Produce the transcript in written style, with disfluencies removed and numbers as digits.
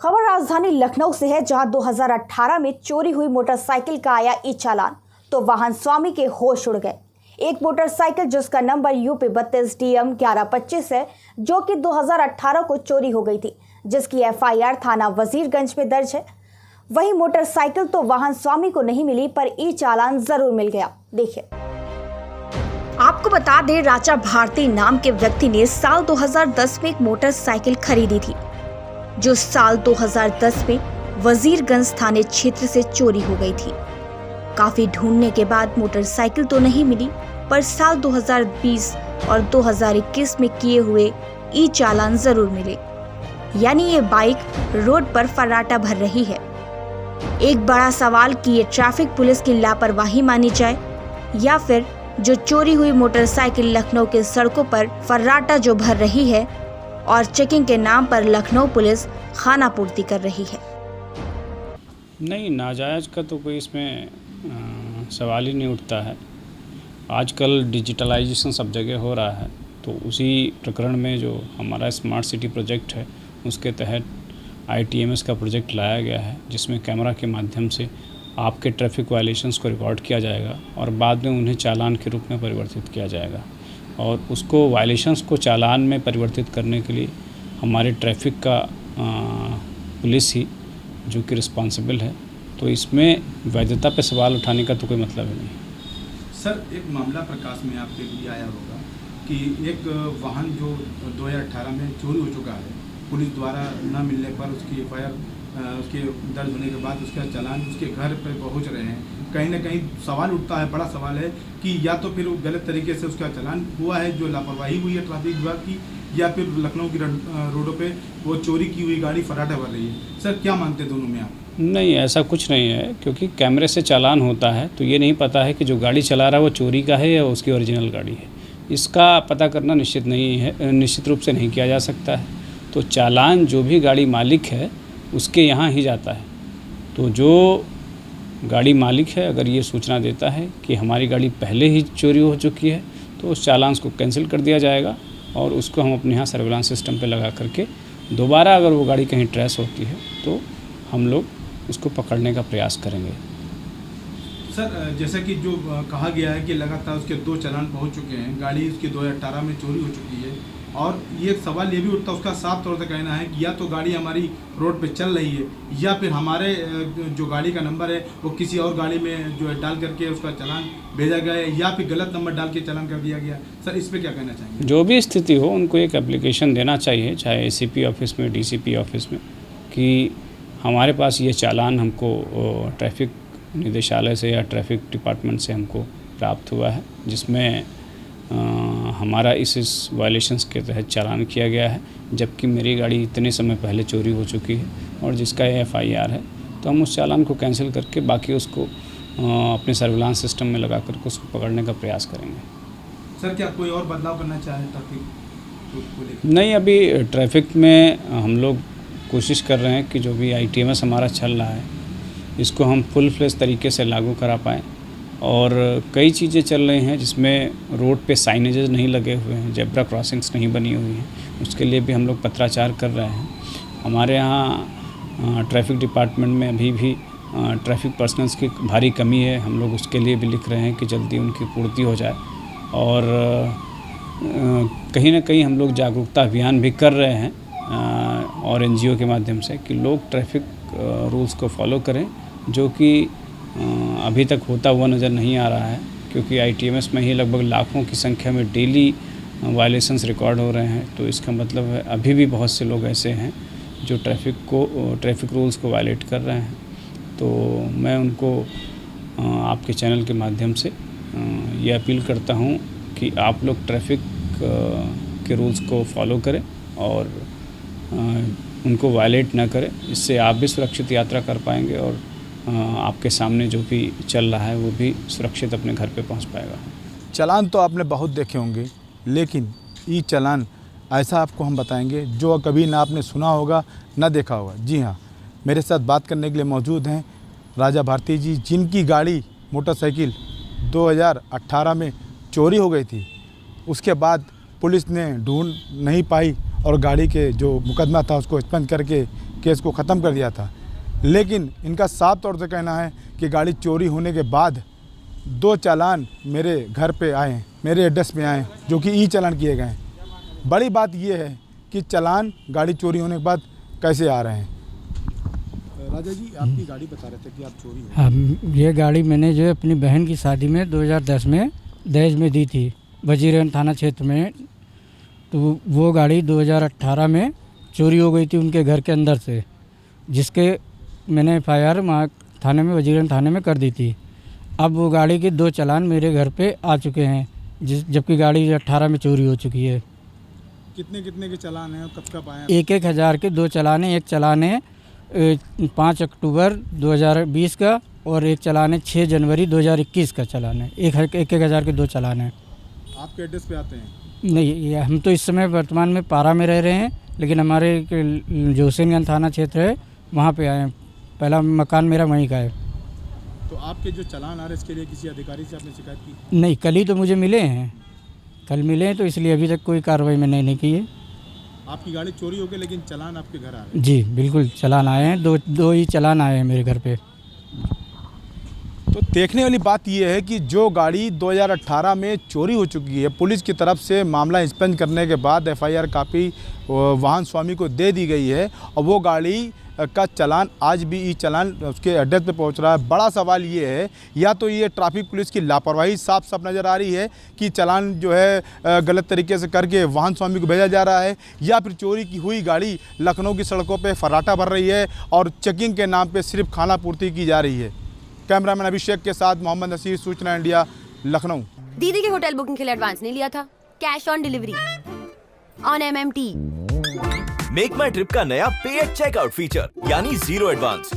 खबर राजधानी लखनऊ से है, जहां 2018 में चोरी हुई मोटरसाइकिल का आया ई चालान तो वाहन स्वामी के होश उड़ गए। एक मोटरसाइकिल जिसका नंबर यूपी 32 DM 1125 है, जो कि 2018 को चोरी हो गई थी, जिसकी FIR थाना वजीरगंज में दर्ज है। वही मोटरसाइकिल तो वाहन स्वामी को नहीं मिली, पर ई चालान जरूर मिल गया। देखिए, आपको बता दें, राजा भारती नाम के व्यक्ति ने साल 2010 में एक मोटरसाइकिल खरीदी थी, जो साल 2010 में वजीरगंज थाने क्षेत्र से चोरी हो गई थी। काफी ढूंढने के बाद मोटरसाइकिल तो नहीं मिली, पर साल 2020 और 2021 में किए हुए ई चालान जरूर मिले। यानी ये बाइक रोड पर फर्राटा भर रही है। एक बड़ा सवाल कि ये ट्रैफिक पुलिस की लापरवाही मानी जाए, या फिर जो चोरी हुई मोटरसाइकिल लखनऊ के सड़कों पर फर्राटा जो भर रही है और चेकिंग के नाम पर लखनऊ पुलिस खानापूर्ति कर रही है। नहीं, नाजायज़ का तो कोई इसमें सवाल ही नहीं उठता है। आजकल डिजिटलाइजेशन सब जगह हो रहा है, तो उसी प्रकरण में जो हमारा स्मार्ट सिटी प्रोजेक्ट है, उसके तहत ITMS का प्रोजेक्ट लाया गया है, जिसमें कैमरा के माध्यम से आपके ट्रैफिक वायलेशंस को रिकॉर्ड किया जाएगा और बाद में उन्हें चालान के रूप में परिवर्तित किया जाएगा। और उसको वायलेशंस को चालान में परिवर्तित करने के लिए हमारे ट्रैफिक का पुलिस ही जो कि रिस्पॉन्सिबल है, तो इसमें वैधता पे सवाल उठाने का तो कोई मतलब ही नहीं। सर, एक मामला प्रकाश में आपके लिए आया होगा कि एक वाहन जो 2018 में चोरी हो चुका है, पुलिस द्वारा न मिलने पर उसकी FIR उसके दर्ज होने के बाद उसका चालान उसके घर पर पहुंच रहे हैं। कहीं ना कहीं सवाल उठता है, बड़ा सवाल है कि या तो फिर गलत तरीके से उसका चालान हुआ है, जो लापरवाही हुई है ट्रैफिक विभाग की, या फिर लखनऊ की रोडों पे वो चोरी की हुई गाड़ी फर्राटा भर रही है। सर, क्या मानते हैं दोनों में आप? नहीं, ऐसा कुछ नहीं है, क्योंकि कैमरे से चालान होता है तो ये नहीं पता है कि जो गाड़ी चला रहा है वो चोरी का है या उसकी ओरिजिनल गाड़ी है। इसका पता करना निश्चित रूप से नहीं किया जा सकता है। तो चालान जो भी गाड़ी मालिक है उसके यहाँ ही जाता है। तो जो गाड़ी मालिक है अगर ये सूचना देता है कि हमारी गाड़ी पहले ही चोरी हो चुकी है, तो उस चालान को कैंसिल कर दिया जाएगा और उसको हम अपने यहाँ सर्विलांस सिस्टम पे लगा करके दोबारा अगर वो गाड़ी कहीं ट्रेस होती है तो हम लोग उसको पकड़ने का प्रयास करेंगे। सर, जैसा कि जो कहा गया है कि लगातार उसके 2 चालान पहुंच चुके हैं, गाड़ी उसकी 2018 में चोरी हो चुकी है, और ये सवाल ये भी उठता है, उसका साफ तौर से कहना है कि या तो गाड़ी हमारी रोड पे चल रही है, या फिर हमारे जो गाड़ी का नंबर है वो किसी और गाड़ी में जो है डाल करके उसका चालान भेजा गया है, या फिर गलत नंबर डाल के चालान कर दिया गया। सर, इस पर क्या कहना चाहेंगे? जो भी स्थिति हो, उनको एक एप्लीकेशन देना चाहिए, चाहे ACP ऑफिस में, DCP ऑफिस में, कि हमारे पास ये चालान हमको ट्रैफिक निदेशालय से या ट्रैफिक डिपार्टमेंट से हमको प्राप्त हुआ है, जिसमें हमारा इस वायलेशंस के तहत चालान किया गया है, जबकि मेरी गाड़ी इतने समय पहले चोरी हो चुकी है और जिसका FIR है। तो हम उस चालान को कैंसिल करके बाकी उसको अपने सर्विलांस सिस्टम में लगा करके उसको पकड़ने का प्रयास करेंगे। सर, क्या कोई और बदलाव करना चाहे ट्रैफिक? नहीं, अभी ट्रैफिक में हम लोग कोशिश कर रहे हैं कि जो भी ITMS हमारा चल रहा है, इसको हम फुल फ्लेज तरीके से लागू करा पाएँ। और कई चीज़ें चल रही हैं जिसमें रोड पे साइनेजेस नहीं लगे हुए हैं, जेब्रा क्रॉसिंग्स नहीं बनी हुई हैं, उसके लिए भी हम लोग पत्राचार कर रहे हैं। हमारे यहाँ ट्रैफिक डिपार्टमेंट में अभी भी ट्रैफिक पर्सनल्स की भारी कमी है, हम लोग उसके लिए भी लिख रहे हैं कि जल्दी उनकी पूर्ति हो जाए। और कहीं ना कहीं हम लोग जागरूकता अभियान भी कर रहे हैं और NGO के माध्यम से, कि लोग ट्रैफिक रूल्स को फॉलो करें, जो कि अभी तक होता हुआ नज़र नहीं आ रहा है, क्योंकि ITMS में ही लगभग लाखों की संख्या में डेली वायलेशंस रिकॉर्ड हो रहे हैं। तो इसका मतलब है अभी भी बहुत से लोग ऐसे हैं जो ट्रैफिक रूल्स को वायलेट कर रहे हैं। तो मैं उनको आपके चैनल के माध्यम से ये अपील करता हूँ कि आप लोग ट्रैफिक के रूल्स को फॉलो करें और उनको वायलेट ना करें। इससे आप भी सुरक्षित यात्रा कर पाएंगे और आपके सामने जो भी चल रहा है वो भी सुरक्षित अपने घर पे पहुंच पाएगा। चालान तो आपने बहुत देखे होंगे, लेकिन ई चालान ऐसा आपको हम बताएंगे जो कभी ना आपने सुना होगा ना देखा होगा। जी हाँ, मेरे साथ बात करने के लिए मौजूद हैं राजा भारती जी, जिनकी गाड़ी मोटरसाइकिल 2018 में चोरी हो गई थी। उसके बाद पुलिस ने ढूंढ नहीं पाई और गाड़ी के जो मुकदमा था उसको एक्सपेंड करके केस को ख़त्म कर दिया था। लेकिन इनका साफ तौर से कहना है कि गाड़ी चोरी होने के बाद 2 चालान मेरे घर पे आए, मेरे एड्रेस पे आए, जो कि ई चालान किए गए हैं। बड़ी बात यह है कि चालान गाड़ी चोरी होने के बाद कैसे आ रहे हैं। राजा जी, आपकी गाड़ी बता रहे थे कि आप चोरी हो। हाँ, ये गाड़ी मैंने जो अपनी बहन की शादी में 2010 में दहेज में दी थी वजीरगंज थाना क्षेत्र में। तो वो गाड़ी 2018 में चोरी हो गई थी उनके घर के अंदर से, जिसके मैंने FIR वहाँ थाने में, वजीरगंज थाने में कर दी थी। अब वो गाड़ी के 2 चालान मेरे घर पे आ चुके हैं, जबकि गाड़ी 18 में चोरी हो चुकी है। कितने कितने के चालान हैं और कब कब आए? 1-1 हज़ार के 2 चालान हैं। एक चालान है 5 अक्टूबर 2020 का और एक चालान है 6 जनवरी 2021 का चालान है। 1-1 हज़ार के 2 चालान हैं। आपके एड्रेस पे आते हैं? नहीं, ये हम तो इस समय वर्तमान में पारा में रह रहे हैं, लेकिन हमारे जो हुसैनगंज थाना क्षेत्र है वहाँ पे आए हैं। पहला मकान मेरा वहीं का है। तो आपके जो चालान आ रहे हैं इसके लिए किसी अधिकारी से आपने शिकायत की? नहीं, कल ही तो मुझे मिले हैं, कल मिले हैं, तो इसलिए अभी तक कोई कार्रवाई मैंने नहीं की है। आपकी गाड़ी चोरी हो गई लेकिन चालान आपके घर आ रहे हैं? जी बिल्कुल, चालान आए हैं, दो ही चालान आए हैं मेरे घर पे। तो देखने वाली बात यह है कि जो गाड़ी 2018 में चोरी हो चुकी है, पुलिस की तरफ से मामला इंस्पेक्ट करने के बाद FIR कापी वाहन स्वामी को दे दी गई है और वो गाड़ी का चालान आज भी ई चालान उसके एड्रेस पे पहुंच रहा है। बड़ा सवाल ये है, या तो ये ट्रैफिक पुलिस की लापरवाही साफ साफ नज़र आ रही है कि चालान जो है गलत तरीके से करके वाहन स्वामी को भेजा जा रहा है, या फिर चोरी की हुई गाड़ी लखनऊ की सड़कों पे फर्राटा भर रही है और चेकिंग के नाम पे सिर्फ खाना पूर्ति की जा रही है। कैमरामैन अभिषेक के साथ मोहम्मद नसीर, सूचना इंडिया, लखनऊ। दीदी के होटल बुकिंग के लिए एडवांस नहीं लिया था, cash on delivery on MMT। Make my trip का नया पे एट चेकआउट फीचर, यानी 0 एडवांस,